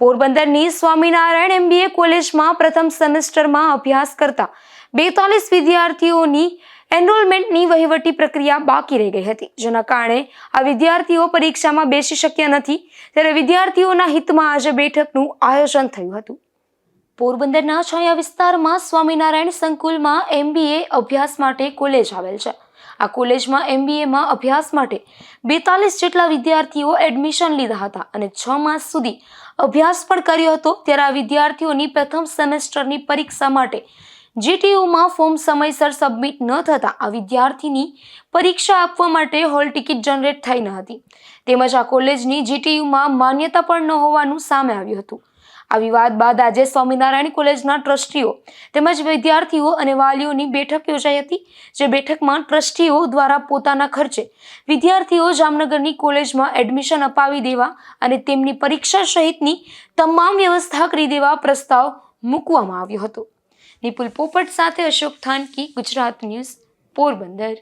પોરબંદરની સ્વામિનારાયણ MBA કોલેજમાં પ્રથમ સેમેસ્ટરમાં અભ્યાસ કરતા 42 વિદ્યાર્થીઓની એનરોલમેન્ટની વહીવટી પ્રક્રિયા બાકી રહી ગઈ હતી, જેના કારણે આ વિદ્યાર્થીઓ પરીક્ષામાં બેસી શક્યા નથી। ત્યારે વિદ્યાર્થીઓના હિતમાં આજે બેઠકનું આયોજન થયું હતું। પોરબંદરના છાયા વિસ્તારમાં સ્વામિનારાયણ સંકુલમાં MBA અભ્યાસ માટે કોલેજ આવેલ છે। આ કોલેજમાં MBAમાં અભ્યાસ માટે 42 જેટલા વિદ્યાર્થીઓ એડમિશન લીધા હતા અને 6 માસ સુધી અભ્યાસ પણ કર્યો હતો। ત્યારે આ વિદ્યાર્થીઓની પ્રથમ સેમેસ્ટરની પરીક્ષા માટે GTUમાં ફોર્મ સમયસર સબમિટ ન થતા આ વિદ્યાર્થીની પરીક્ષા આપવા માટે હોલ ટિકિટ જનરેટ થઈ ન હતી, તેમજ આ કોલેજની GTUમાં માન્યતા પણ ન હોવાનું સામે આવ્યું હતું। આ વિવાદ બાદ આજે સ્વામિનારાયણ કોલેજના ટ્રસ્ટીઓ તેમજ વિદ્યાર્થીઓ અને વાલીઓની બેઠક યોજાઈ હતી, જે બેઠકમાં ટ્રસ્ટીઓ દ્વારા પોતાના ખર્ચે વિદ્યાર્થીઓ જામનગરની કોલેજમાં એડમિશન અપાવી દેવા અને તેમની પરીક્ષા સહિતની તમામ વ્યવસ્થા કરી દેવા પ્રસ્તાવ મૂકવામાં આવ્યો હતો। નિપુલ પોપટ સાથે અશોક થાનકી, ગુજરાત ન્યૂઝ, પોરબંદર।